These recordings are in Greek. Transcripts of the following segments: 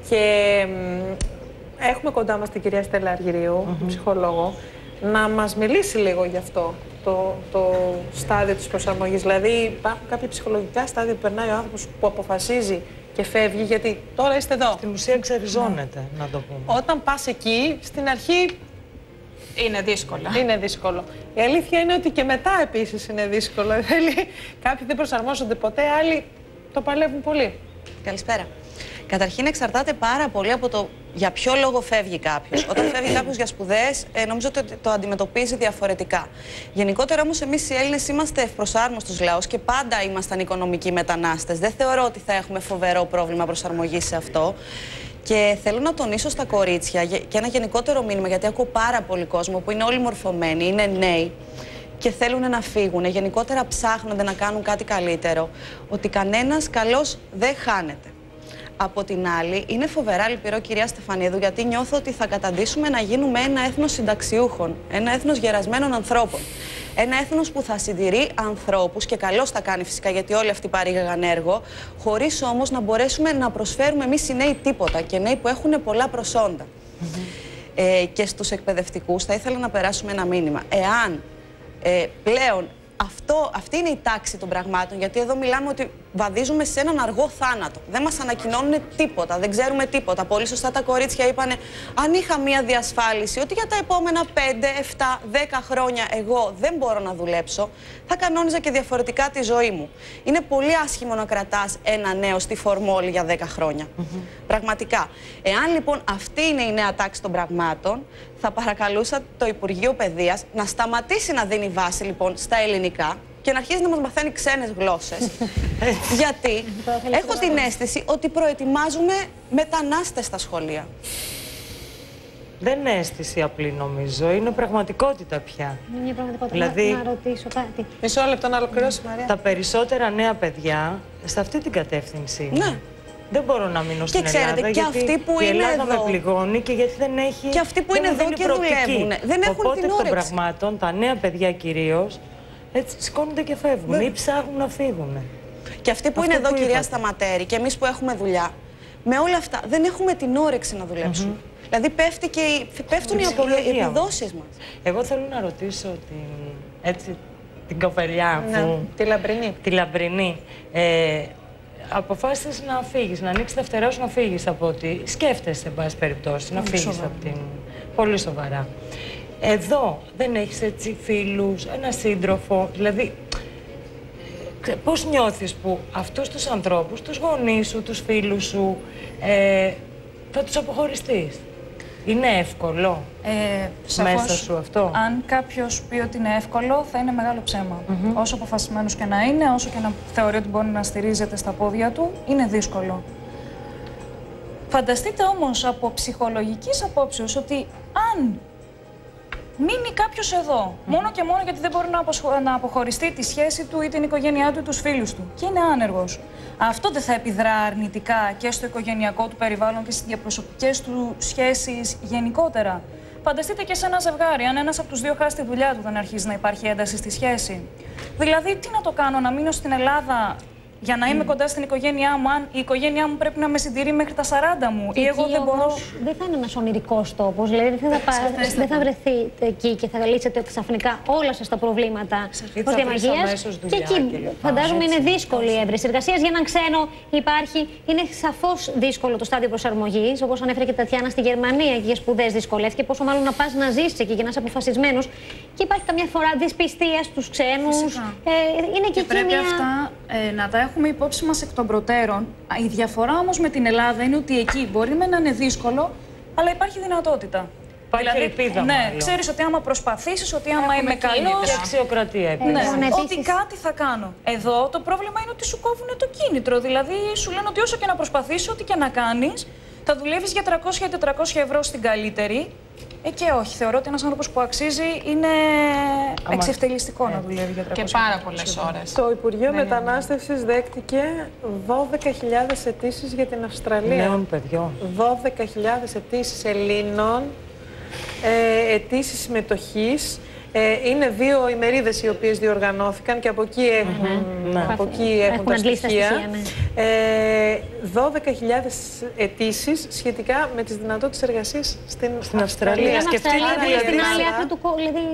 Και έχουμε κοντά μας την κυρία Στέλλα Αργυρίου, ψυχολόγο, να μας μιλήσει λίγο γι' αυτό το στάδιο της προσαρμογής. Δηλαδή υπάρχουν κάποια ψυχολογικά στάδια που περνάει ο άνθρωπος που αποφασίζει και φεύγει, γιατί τώρα είστε εδώ. Στην ουσία ξεριζώνεται, να το πούμε. Όταν πας εκεί, στην αρχή είναι δύσκολο. Είναι δύσκολο. Η αλήθεια είναι ότι και μετά επίσης είναι δύσκολο. Κάποιοι δεν προσαρμόζονται ποτέ, άλλοι το παλεύουν πολύ. Καλησπέρα. Καταρχήν εξαρτάται πάρα πολύ από το για ποιο λόγο φεύγει κάποιος. Όταν φεύγει κάποιος για σπουδές, νομίζω ότι το αντιμετωπίζει διαφορετικά. Γενικότερα όμως εμείς οι Έλληνες είμαστε ευπροσάρμοστος λαός και πάντα ήμασταν οικονομικοί μετανάστες. Δεν θεωρώ ότι θα έχουμε φοβερό πρόβλημα προσαρμογής σε αυτό. Και θέλω να τονίσω στα κορίτσια και ένα γενικότερο μήνυμα, γιατί ακούω πάρα πολύ κόσμο που είναι όλοι μορφωμένοι, είναι νέοι και θέλουν να φύγουν. Γενικότερα ψάχνονται να κάνουν κάτι καλύτερο. Ότι κανένας καλός δεν χάνεται. Από την άλλη, είναι φοβερά λυπηρό, κυρία Στεφανίδου, γιατί νιώθω ότι θα καταντήσουμε να γίνουμε ένα έθνος συνταξιούχων, ένα έθνος γερασμένων ανθρώπων. Ένα έθνος που θα συντηρεί ανθρώπους, και καλώς θα κάνει φυσικά, γιατί όλοι αυτοί παρήγαγαν έργο, χωρίς όμως να μπορέσουμε να προσφέρουμε εμείς οι νέοι τίποτα, και νέοι που έχουν πολλά προσόντα. Και στους εκπαιδευτικούς θα ήθελα να περάσουμε ένα μήνυμα. Εάν πλέον αυτή είναι η τάξη των πραγμάτων, γιατί εδώ μιλάμε ότι βαδίζουμε σε έναν αργό θάνατο. Δεν μας ανακοινώνουν τίποτα, δεν ξέρουμε τίποτα. Πολύ σωστά τα κορίτσια είπανε, αν είχα μία διασφάλιση ότι για τα επόμενα 5, 7, 10 χρόνια εγώ δεν μπορώ να δουλέψω, θα κανόνιζα και διαφορετικά τη ζωή μου. Είναι πολύ άσχημο να κρατάς ένα νέο στη φορμόλη για 10 χρόνια. Πραγματικά. Εάν λοιπόν αυτή είναι η νέα τάξη των πραγμάτων, θα παρακαλούσα το Υπουργείο Παιδείας να σταματήσει να δίνει βάση λοιπόν στα ελληνικά και να αρχίσει να μας μαθαίνει ξένες γλώσσες. Γιατί έχω την αίσθηση ότι προετοιμάζουμε μετανάστες στα σχολεία. Δεν είναι αίσθηση απλή, νομίζω. Είναι πραγματικότητα πια. Είναι μια πραγματικότητα. Δηλαδή, να ρωτήσω κάτι. Μισό λεπτό να ολοκληρώσει, Μαρία. Τα περισσότερα νέα παιδιά σε αυτή την κατεύθυνση. Ναι. Δεν μπορώ να μείνω στην Ελλάδα, ξέρετε, και γιατί αυτοί που η είναι Ελλάδα εδώ, με πληγώνει και γιατί δεν έχει. Και αυτοί που είναι εδώ και δουλεύουν, δεν έχουν Οπότε, την όρεξη. Οπότε των πραγμάτων, τα νέα παιδιά κυρίως, έτσι σηκώνονται και φεύγουν ή ψάχνουν να φύγουν. Και αυτοί που είναι εδώ, κυρία Σταματέρη, και εμείς που έχουμε δουλειά, με όλα αυτά δεν έχουμε την όρεξη να δουλέψουμε. Δηλαδή πέφτουν οι επιδόσεις μας. Εγώ θέλω να ρωτήσω την κοπελιά που... Τη Λαμπρινή. Τη Λαμπρινή. Αποφάσισες να φύγεις, να ανοίξεις τα φτερά σου να φύγεις από ότι σκέφτεσαι, εν πάση περιπτώσει, να φύγεις από την... Πολύ σοβαρά. Εδώ δεν έχεις έτσι φίλους, ένα σύντροφο, δηλαδή... Πώς νιώθεις που αυτούς τους ανθρώπους, τους γονείς σου, τους φίλους σου, θα τους αποχωριστείς? Είναι εύκολο μέσα σου αυτό? Αν κάποιος πει ότι είναι εύκολο, θα είναι μεγάλο ψέμα. Όσο αποφασισμένος και να είναι, όσο και να θεωρεί ότι μπορεί να στηρίζεται στα πόδια του, είναι δύσκολο. Φανταστείτε όμως από ψυχολογικής απόψεως ότι αν μείνει κάποιος εδώ, μόνο και μόνο γιατί δεν μπορεί να αποχωριστεί τη σχέση του ή την οικογένειά του ή τους φίλους του και είναι άνεργος, αυτό δεν θα επιδρά αρνητικά και στο οικογενειακό του περιβάλλον και στις διαπροσωπικές του σχέσεις γενικότερα? Φανταστείτε και σε ένα ζευγάρι, αν ένας από τους δύο χάσει τη δουλειά του, δεν αρχίζει να υπάρχει ένταση στη σχέση. Δηλαδή, τι να το κάνω, να μείνω στην Ελλάδα για να είμαι κοντά στην οικογένειά μου, αν η οικογένειά μου πρέπει να με συντηρεί μέχρι τα 40 μου ή εγώ δεν μπορώ. Δεν θα είναι ένας ονειρικός τόπος, δηλαδή δεν θα βρεθείτε εκεί και θα λύσετε ξαφνικά όλα σας τα προβλήματα ως διαμαγείας. Και εκεί φαντάζομαι είναι δύσκολη η έβρεση εργασίας. Για έναν ξένο είναι σαφώς δύσκολο το στάδιο προσαρμογής. Όπως ανέφερε και η Τατιάνα, στη Γερμανία και για σπουδές δυσκολεύτηκε. Πόσο μάλλον να πας να ζήσεις εκεί και να είσαι αποφασισμένος. Και υπάρχει καμιά φορά δυσπιστία στους ξένους. Είναι και πρέπει αυτά να τα έχουμε υπόψη μας εκ των προτέρων. Η διαφορά όμως με την Ελλάδα είναι ότι εκεί μπορεί να είναι δύσκολο, αλλά υπάρχει δυνατότητα. Υπάρχει ελπίδα. Ναι, ξέρεις ότι άμα προσπαθήσεις, ότι άμα είμαι καλός. Και αξιοκρατία επίσης. Ναι, ότι κάτι θα κάνω. Εδώ το πρόβλημα είναι ότι σου κόβουν το κίνητρο. Δηλαδή σου λένε ότι όσο και να προσπαθήσεις, ό,τι και να κάνεις, θα δουλεύεις για 300-400 ευρώ στην καλύτερη. Και όχι, θεωρώ ότι ένας άνθρωπος που αξίζει είναι εξευτελιστικό να δουλεύει για 300 και πάρα πολλές ώρες. Το Υπουργείο Μετανάστευσης δέχτηκε 12.000 αιτήσεις για την Αυστραλία. Νέων παιδιών. 12.000 αιτήσεις Ελλήνων, αιτήσεις συμμετοχής. Είναι 2 ημερίδες οι οποίες διοργανώθηκαν και από εκεί έχουν τα στοιχεία. 12.000 αιτήσεις σχετικά με τις δυνατότητες εργασίας στην Αυστραλία.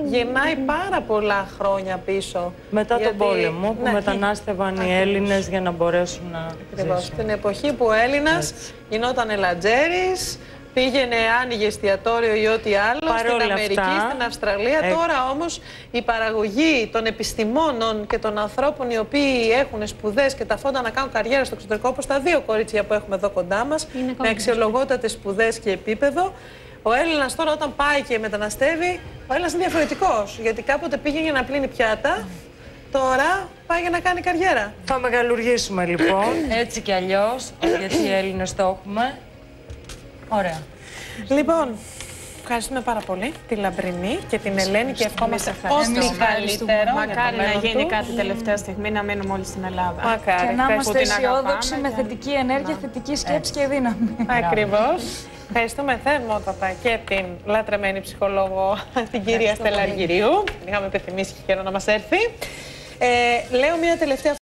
Γεννάει πάρα πολλά χρόνια πίσω. Μετά τον πόλεμο που μετανάστευαν οι Έλληνες για να μπορέσουν να ζήσουν. Στην εποχή που ο Έλληνας γινόταν ελατζέρης, πήγαινε, άνοιγε εστιατόριο ή ό,τι άλλο στην Αμερική, στην Αυστραλία. Τώρα όμως η παραγωγή των επιστημόνων και των ανθρώπων οι οποίοι έχουν σπουδές και τα φόντα να κάνουν καριέρα στο εξωτερικό, όπως τα 2 κορίτσια που έχουμε εδώ κοντά μας, με αξιολογότατες σπουδές και επίπεδο. Ο Έλληνας τώρα όταν πάει και μεταναστεύει, ο Έλληνας είναι διαφορετικός. Γιατί κάποτε πήγαινε να πλύνει πιάτα, τώρα πάει για να κάνει καριέρα. Θα μεγαλουργήσουμε λοιπόν, έτσι κι αλλιώς, γιατί οι Έλληνες το έχουμε. Ωραία. Λοιπόν, ευχαριστούμε πάρα πολύ τη Λαμπρινή και την Ελένη και ευχόμαστε ό,τι καλύτερο. Μακάρι να γίνει κάτι τελευταία στιγμή, να μείνουμε όλοι στην Ελλάδα. Μακάρι. Και να είμαστε αισιόδοξοι με θετική ενέργεια, θετική σκέψη και δύναμη. Ακριβώς. Ευχαριστούμε θερμότατα και την λατρεμένη ψυχολόγο, την κυρία Στέλλα Αργυρίου. Είχαμε επιθυμήσει και καιρό να μας έρθει. Λέω μια τελευταία